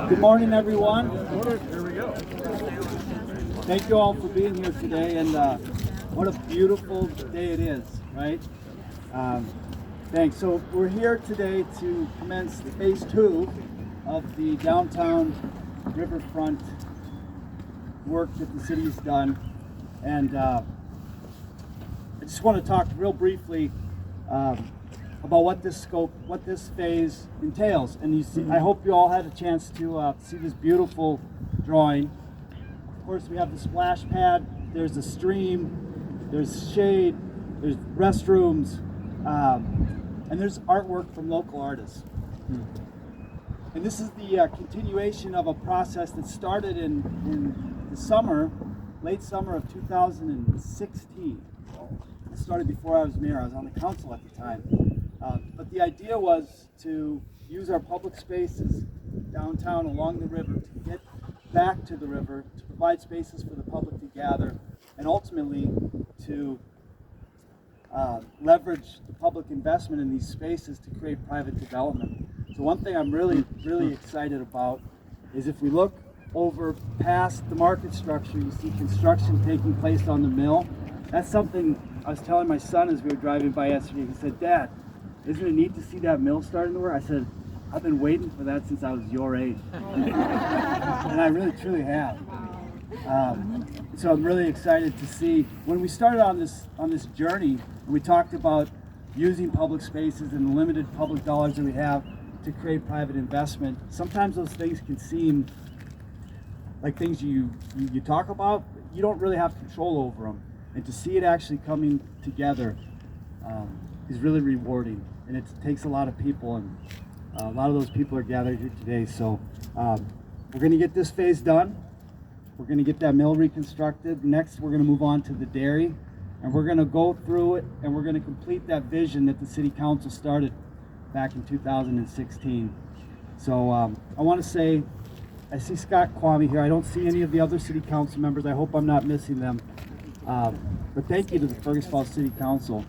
Good morning, everyone. Here we go. Thank you all for being here today, and what a beautiful day it is, right? Thanks. So we're here today to commence phase 2 of the downtown Riverfront work that the city's done, and I just want to talk real briefly about what this phase entails. And you see, I hope you all had a chance to see this beautiful drawing. Of course, we have the splash pad. There's a stream. There's shade. There's restrooms, and there's artwork from local artists. And this is the continuation of a process that started in the summer, late summer of 2016. It started before I was mayor. I was on the council at the time. But the idea was to use our public spaces downtown along the river to get back to the river, to provide spaces for the public to gather, and ultimately to leverage the public investment in these spaces to create private development. So one thing I'm really excited about is if we look over past the market structure, you see construction taking place on the mill. That's something I was telling my son as we were driving by yesterday. He said, "Dad, isn't it neat to see that mill starting to work?" I said, "I've been waiting for that since I was your age." And I really, truly have. So I'm really excited to see. When we started on this journey, we talked about using public spaces and the limited public dollars that we have to create private investment. Sometimes those things can seem like things you talk about, but you don't really have control over them. And to see it actually coming together is really rewarding. And it takes a lot of people, and a lot of those people are gathered here today. So we're going to get this phase done. We're going to get that mill reconstructed. Next, we're going to move on to the dairy, and we're going to go through it, and we're going to complete that vision that the city council started back in 2016. So I want to say, I see Scott Kwame here. I don't see any of the other city council members. I hope I'm not missing them. But thank you to the Fergus Falls City Council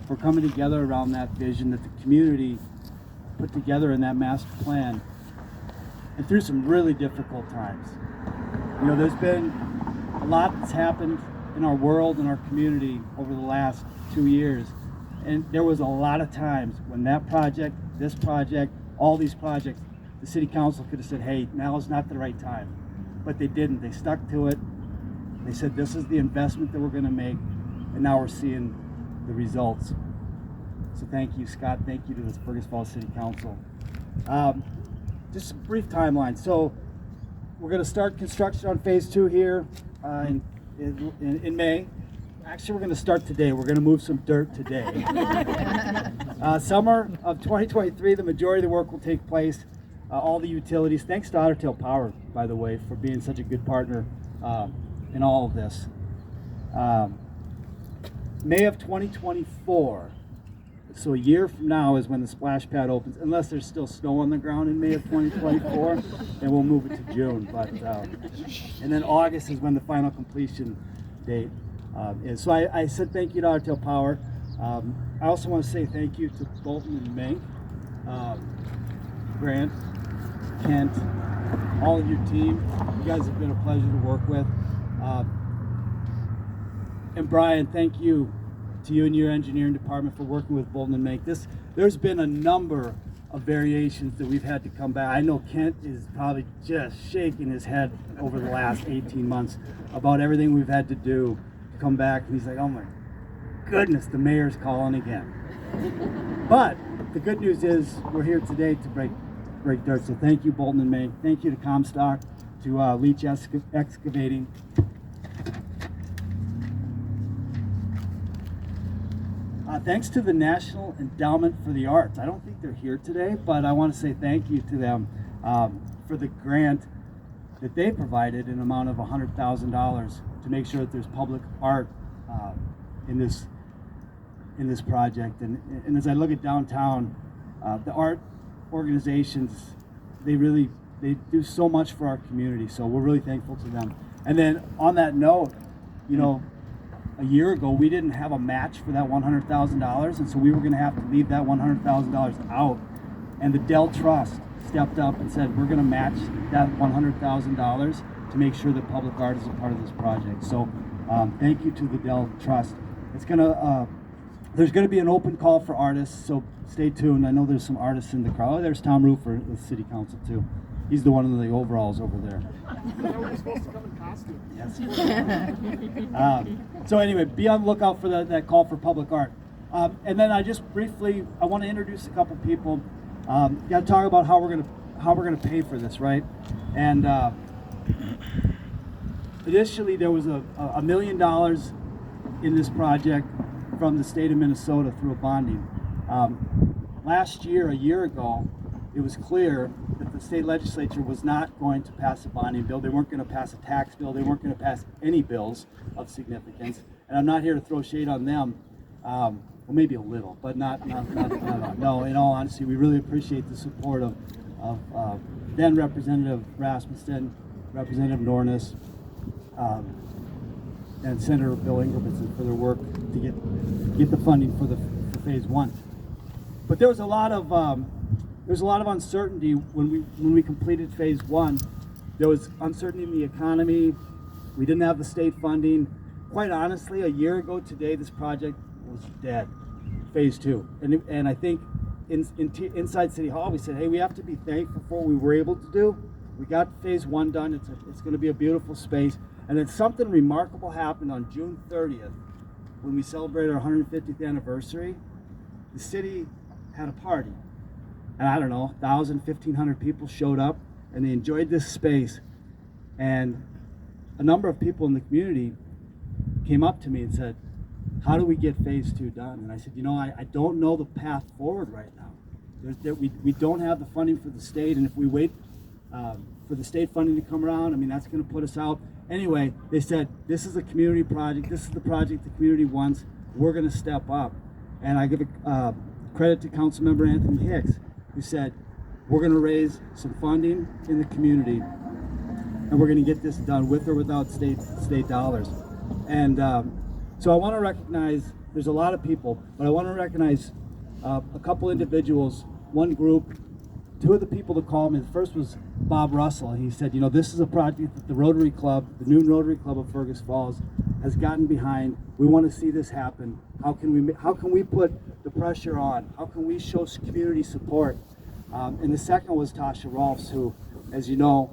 for coming together around that vision that the community put together in that master plan, and through some really difficult times. You know, there's been a lot that's happened in our world and our community over the last 2 years, and there was a lot of times when that project, this project, all these projects, the city council could have said, "Hey, now is not the right time," but they didn't. They stuck to it. They said, "This is the investment that we're going to make," and now we're seeing the results. So thank you, Scott. Thank you to the Fergus Falls City Council. Just a brief timeline. So we're going to start construction on phase 2 here in May. Actually, we're going to start today. We're going to move some dirt today. Summer of 2023, the majority of the work will take place. All the utilities. Thanks to Otter Tail Power, by the way, for being such a good partner in all of this. May of 2024, so a year from now is when the splash pad opens, unless there's still snow on the ground in May of 2024, then we'll move it to June. But and then August is when the final completion date is. So I said thank you to Otter Tail Power. I also want to say thank you to Bolton and Mink, Grant, Kent, all of your team. You guys have been a pleasure to work with. And Brian, thank you to you and your engineering department for working with Bolton and Mink. There's been a number of variations that we've had to come back. I know Kent is probably just shaking his head over the last 18 months about everything we've had to do to come back. And he's like, "Oh my goodness, the mayor's calling again." But the good news is we're here today to break dirt. So thank you, Bolton and Mink. Thank you to Comstock, to Leach Excavating. Thanks to the National Endowment for the Arts. I don't think they're here today, but I want to say thank you to them for the grant that they provided in an amount of $100,000 to make sure that there's public art in this project. And as I look at downtown, the art organizations, they do so much for our community. So we're really thankful to them. And then on that note, you know, a year ago, we didn't have a match for that $100,000, and so we were going to have to leave that $100,000 out. And the Dell Trust stepped up and said, we're going to match that $100,000 to make sure that public art is a part of this project. So thank you to the Dell Trust. It's going to, there's going to be an open call for artists, so stay tuned. I know there's some artists in the crowd. Oh, there's Tom Roofer, the city council too. He's the one in the overalls over there. We're supposed to come in costume. Yes. So anyway, be on the lookout for that call for public art. And then I want to introduce a couple people. Got to talk about how we're gonna pay for this, right? And initially there was $1 million in this project from the state of Minnesota through a bonding. Last year, a year ago, it was clear that the state legislature was not going to pass a bonding bill. They weren't going to pass a tax bill. They weren't going to pass any bills of significance. And I'm not here to throw shade on them. Well, maybe a little, but not. No, in all honesty, we really appreciate the support of then Representative Rasmussen, Representative Nornis, and Senator Bill Ingebrigtsen for their work to get the funding for phase one. But there was a lot of uncertainty when we completed phase one. There was uncertainty in the economy. We didn't have the state funding. Quite honestly, a year ago today, this project was dead. Phase two, and I think inside City Hall, we said, hey, we have to be thankful for what we were able to do. We got phase one done. It's going to be a beautiful space. And then something remarkable happened on June 30th when we celebrated our 150th anniversary. The city had a party, and I don't know, 1,000, 1,500 people showed up, and they enjoyed this space. And a number of people in the community came up to me and said, how do we get phase two done? And I said, I don't know the path forward right now. We don't have the funding for the state, and if we wait for the state funding to come around, that's going to put us out. Anyway, they said, this is a community project. This is the project the community wants. We're going to step up. And I give credit to Councilmember Anthony Hicks, who said, we're going to raise some funding in the community, and we're going to get this done with or without state dollars. And so I want to recognize, there's a lot of people, but I want to recognize a couple individuals, one group. Two of the people that called me, the first was Bob Russell. He said, this is a project that the Rotary Club, the new Rotary Club of Fergus Falls, has gotten behind. We want to see this happen. How can we put the pressure on? How can we show community support? And the second was Tasha Rolfs, who, as you know,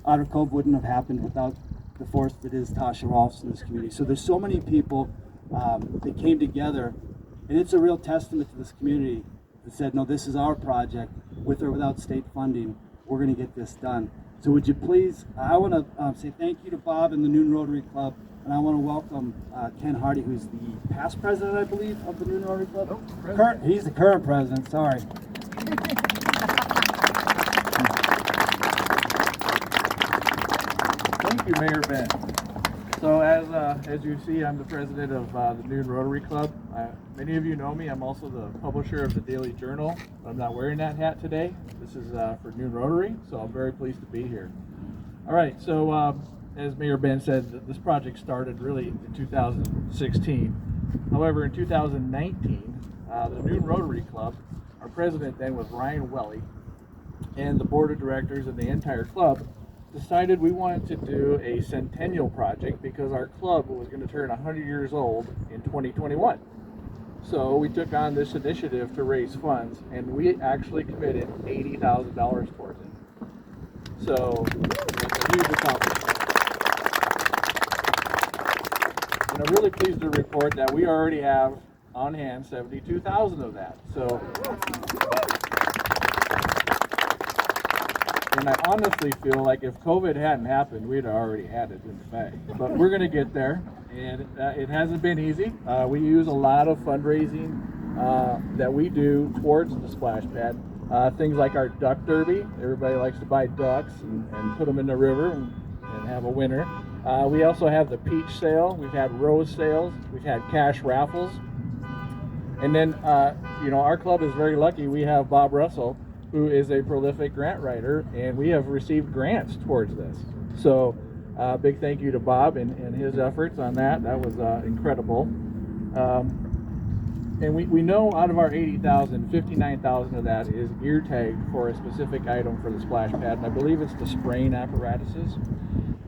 Otter Cove wouldn't have happened without the force that is Tasha Rolfs in this community. So there's so many people that came together, and it's a real testament to this community that said, no, this is our project, with or without state funding, we're going to get this done. So would you please, I want to say thank you to Bob and the Noon Rotary Club, and I want to welcome Ken Hardy, who's the past president, I believe, of the Noon Rotary Club. He's the current president, sorry. Thank you, Mayor Ben. So as you see, I'm the president of the Noon Rotary Club. Many of you know me. I'm also the publisher of the Daily Journal. I'm not wearing that hat today. This is for Noon Rotary, so I'm very pleased to be here. All right, so as Mayor Ben said, this project started really in 2016. However, in 2019, the Noon Rotary Club, our president then was Ryan Welly, and the board of directors and the entire club decided we wanted to do a centennial project because our club was going to turn 100 years old in 2021. So we took on this initiative to raise funds, and we actually committed $80,000 towards it. So it's a huge accomplishment. And I'm really pleased to report that we already have on hand 72,000 of that. So, and I honestly feel like if COVID hadn't happened, we'd already had it in the bag. But we're going to get there, and it hasn't been easy. We use a lot of fundraising that we do towards the splash pad. Things like our duck derby. Everybody likes to buy ducks and put them in the river and have a winner. We also have the peach sale. We've had rose sales. We've had cash raffles. And then, our club is very lucky. We have Bob Russell, who is a prolific grant writer, and we have received grants towards this. So big thank you to Bob and his efforts on that. That was incredible. And we know out of our 80,000, 59,000 of that is ear tagged for a specific item for the splash pad, and I believe it's the spraying apparatuses.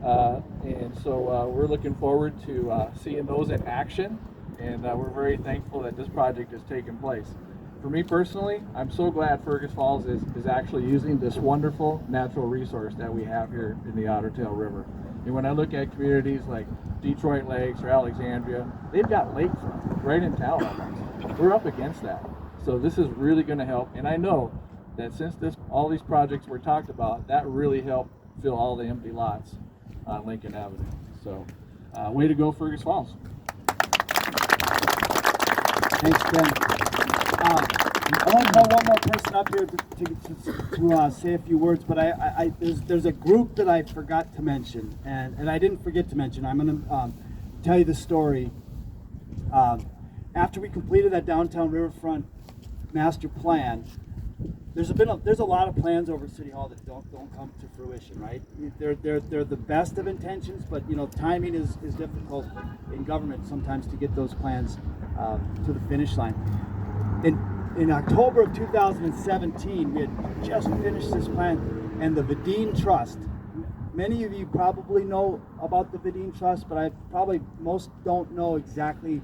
And so we're looking forward to seeing those in action, and we're very thankful that this project is taking place. For me personally, I'm so glad Fergus Falls is actually using this wonderful natural resource that we have here in the Otter Tail River. And when I look at communities like Detroit Lakes or Alexandria, they've got lakefront right in town almost. We're up against that. So this is really going to help. And I know that since all these projects were talked about, that really helped fill all the empty lots on Lincoln Avenue. So way to go, Fergus Falls. Thanks, Ben. I want to call one more person up here to say a few words, but there's a group that I forgot to mention, and I didn't forget to mention. I'm going to tell you the story. After we completed that downtown Riverfront master plan, there's a lot of plans over City Hall that don't come to fruition, right? They're the best of intentions, but timing is difficult in government sometimes to get those plans to the finish line. In October of 2017, we had just finished this plan, and the Vidine Trust. Many of you probably know about the Vidine Trust, but most don't know exactly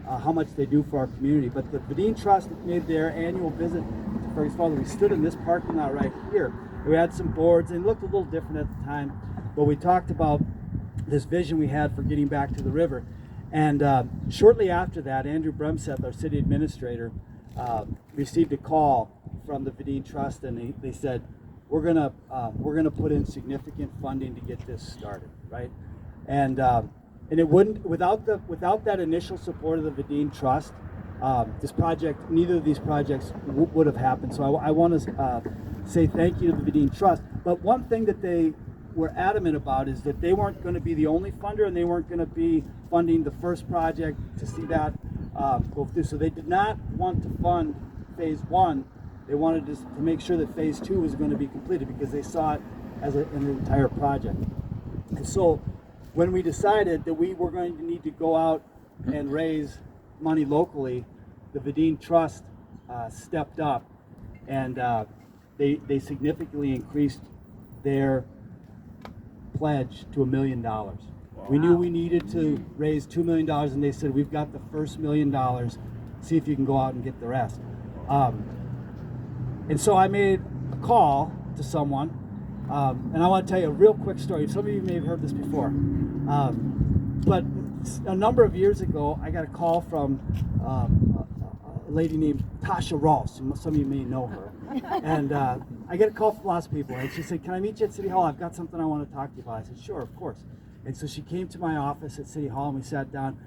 how much they do for our community. But the Vidine Trust made their annual visit to Fergus Falls. We stood in this parking lot right here. We had some boards, and it looked a little different at the time, but we talked about this vision we had for getting back to the river. And shortly after that, Andrew Bremseth, our city administrator, received a call from the Vidine Trust, and they said, we're gonna put in significant funding to get this started, right? And it wouldn't, without that initial support of the Vidine Trust, neither of these projects would have happened. So I want to say thank you to the Vidine Trust. But one thing that they were adamant about is that they weren't going to be the only funder, and they weren't going to be funding the first project to see that go through. So they did not want to fund phase one. They wanted to make sure that phase two was going to be completed because they saw it as an entire project. And so when we decided that we were going to need to go out and raise money locally, the Vidine Trust stepped up, and they significantly increased their pledge to $1 million. Wow. We knew we needed to raise $2 million, and they said, we've got the first $1 million, see if you can go out and get the rest. And so I made a call to someone, and I want to tell you a real quick story. Some of you may have heard this before, but a number of years ago, I got a call from a lady named Tasha Ross. Some of you may know her. And I get a call from lots of people, and she said, can I meet you at City Hall? I've got something I want to talk to you about. I said, sure, of course. And so she came to my office at City Hall, and we sat down.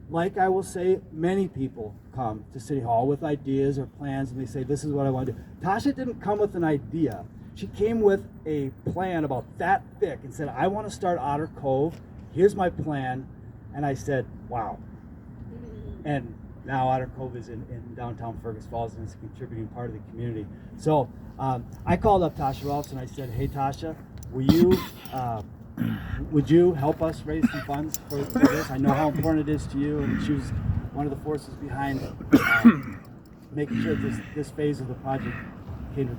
Like I will say, many people come to City Hall with ideas or plans, and they say, this is what I want to do. Tasha didn't come with an idea. She came with a plan about that thick and said, I want to start Otter Cove. Here's my plan. And I said, wow. And now Otter Cove is in downtown Fergus Falls, and it's a contributing part of the community. So I called up Tasha Rolfs, and I said, hey, Tasha, would you help us raise some funds for this? I know how important it is to you, and she was one of the forces behind making sure this phase of the project came to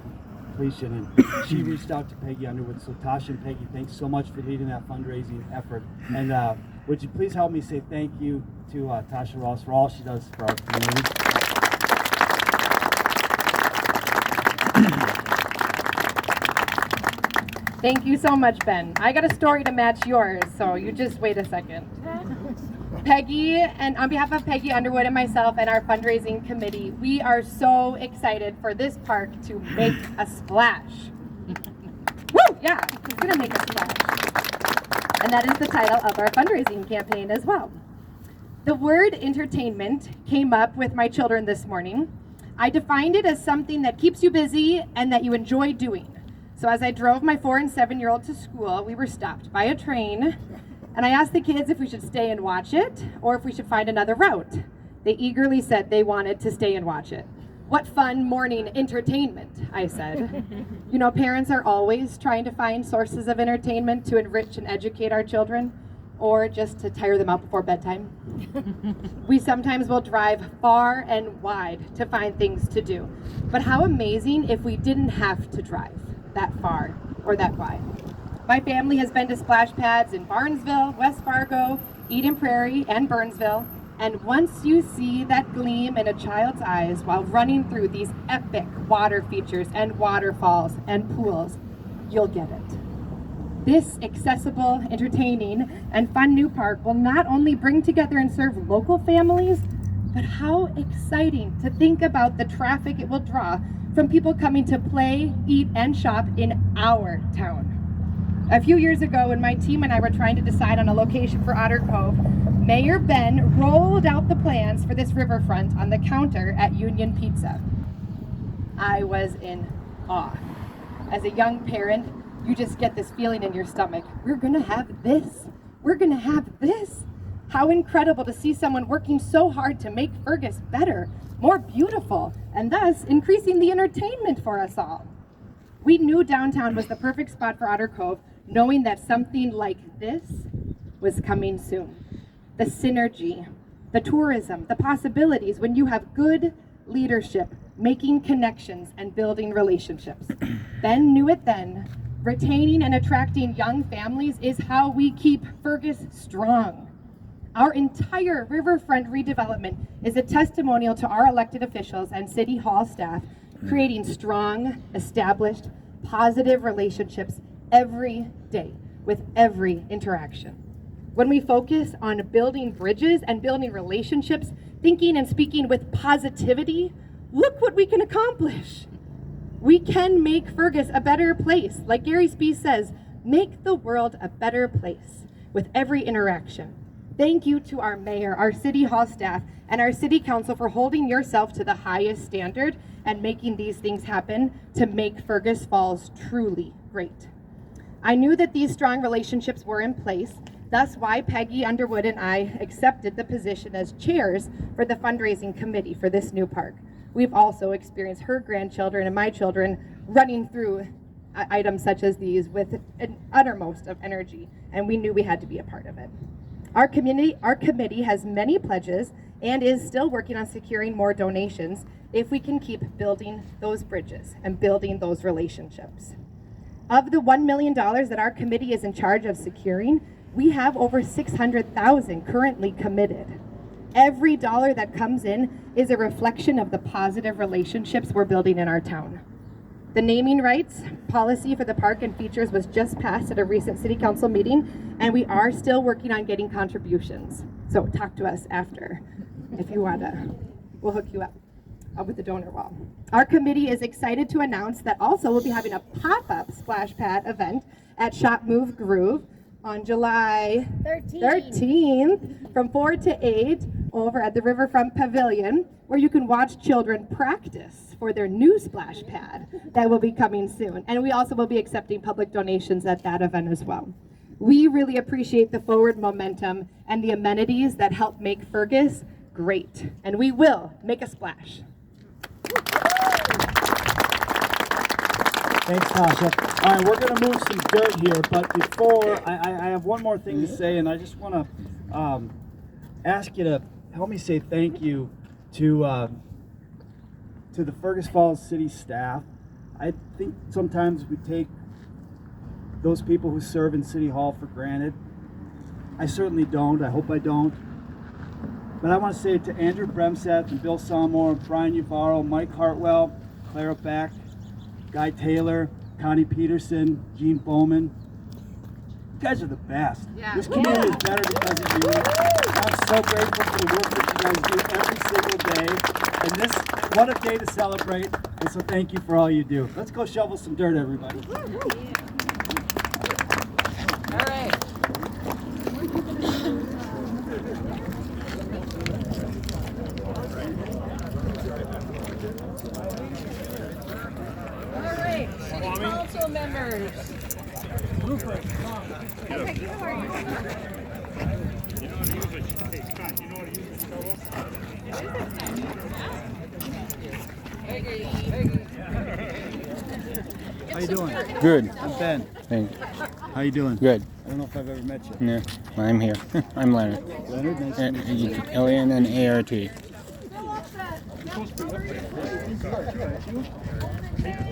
completion. And she reached out to Peggy Underwood. So Tasha and Peggy, thanks so much for leading that fundraising effort. And would you please help me say thank you to Tasha Ross for all she does for our community. Thank you so much, Ben. I got a story to match yours, so you just wait a second. Peggy, and on behalf of Peggy Underwood and myself and our fundraising committee, we are so excited for this park to make a splash. Woo! Yeah, it's gonna make a splash. And that is the title of our fundraising campaign as well. The word entertainment came up with my children this morning. I defined it as something that keeps you busy and that you enjoy doing. So as I drove my 4- and 7-year-old to school, we were stopped by a train, and I asked the kids if we should stay and watch it or if we should find another route. They eagerly said they wanted to stay and watch it. What fun morning entertainment, I said. You know, parents are always trying to find sources of entertainment to enrich and educate our children. or just to tire them out before bedtime. We sometimes will drive far and wide to find things to do. But how amazing if we didn't have to drive that far or that wide. My family has been to splash pads in Barnesville, West Fargo, Eden Prairie, and Burnsville. And once you see that gleam in a child's eyes while running through these epic water features and waterfalls and pools, you'll get it. This accessible, entertaining, and fun new park will not only bring together and serve local families, but how exciting to think about the traffic it will draw from people coming to play, eat, and shop in our town. A few years ago, when my team and I were trying to decide on a location for Otter Cove, Mayor Ben rolled out the plans for this riverfront on the counter at Union Pizza. I was in awe. As a young parent, you just get this feeling in your stomach. We're gonna have this. We're gonna have this. How incredible to see someone working so hard to make Fergus better, more beautiful, and thus increasing the entertainment for us all. We knew downtown was the perfect spot for Otter Cove, knowing that something like this was coming soon. The synergy, the tourism, the possibilities when you have good leadership, making connections and building relationships. Ben knew it then. Retaining and attracting young families is how we keep Fergus strong. Our entire riverfront redevelopment is a testimonial to our elected officials and City Hall staff creating strong, established, positive relationships every day with every interaction. When we focus on building bridges and building relationships, thinking and speaking with positivity, look what we can accomplish. We can make Fergus a better place. Like Gary Spees says, make the world a better place with every interaction. Thank you to our mayor, our city hall staff, and our city council for holding yourself to the highest standard and making these things happen to make Fergus Falls truly great. I knew that these strong relationships were in place, thus why Peggy Underwood and I accepted the position as chairs for the fundraising committee for this new park. We've also experienced her grandchildren and my children running through items such as these with an uttermost of energy, and we knew we had to be a part of it. Our committee has many pledges and is still working on securing more donations if we can keep building those bridges and building those relationships. Of the $1 million that our committee is in charge of securing, we have over $600,000 currently committed. Every dollar that comes in is a reflection of the positive relationships we're building in our town. The naming rights policy for the park and features was just passed at a recent city council meeting, and we are still working on getting contributions. So talk to us after if you want to. We'll hook you up with the donor wall. Our committee is excited to announce that also we'll be having a pop-up Splashpad event at Shop Move Groove on July 13th from 4 to 8 over at the Riverfront Pavilion, where you can watch children practice for their new splash pad that will be coming soon. And we also will be accepting public donations at that event as well. We really appreciate the forward momentum and the amenities that help make Fergus great. And we will make a splash. Thanks, Tasha. All right, we're going to move some dirt here, but before, I have one more thing to say, and I just want to ask you to help me say thank you to the Fergus Falls City staff. I think sometimes we take those people who serve in City Hall for granted. I certainly don't. I hope I don't. But I want to say to Andrew Bremseth and Bill Salmore, Brian Uvaro, Mike Hartwell, Clara Beck, Guy Taylor, Connie Peterson, Gene Bowman. You guys are the best. Yeah. This community is better because of you. I'm so grateful for the work that you guys do every single day. And this, what a day to celebrate. And so thank you for all you do. Let's go shovel some dirt, everybody. All right. All right, city council members. Rupert, okay, you know where you are. You know how to use it. Hey, Scott, you know how to use the shovel? Peggy. How you doing? Good. I'm Ben. Thank you. How you doing? Good. I don't know if I've ever met you. Yeah, I'm here. I'm Leonard. Leonard, nice to meet you. L-E-N-N-A-R-T. Hate to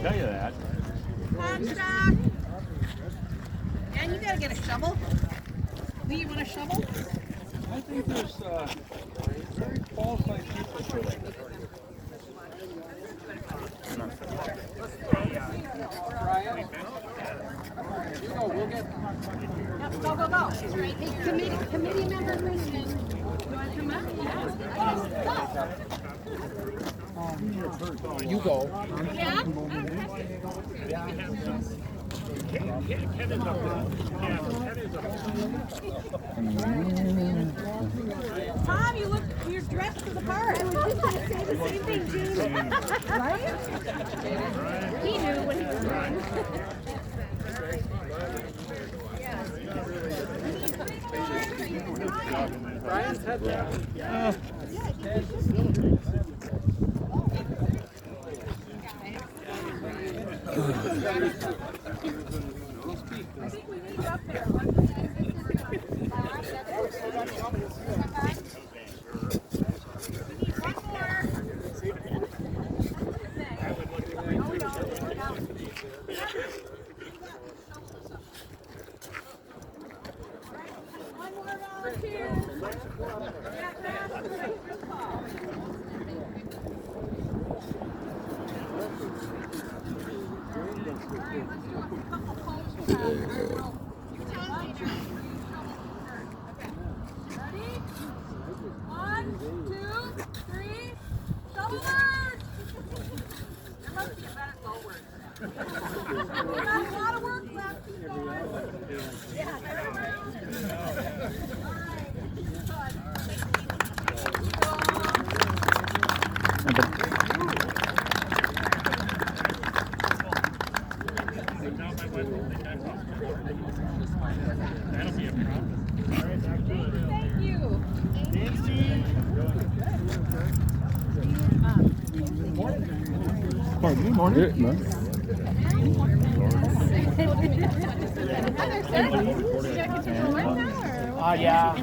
tell you that. Livestock. And you gotta get a shovel. Lee, you want a shovel? I think there's very qualified people for that. Go, go, go. It's right here. Committee member Christian. You wanna come up? Yeah. You go. Yeah? Ken is up there. Yeah, Ken is up there. Tom, you're dressed for the part. I was just gonna say the same thing, Gene. Right? He knew what he was doing. Brian's head down. I think we need you up there. Good, man. Yeah.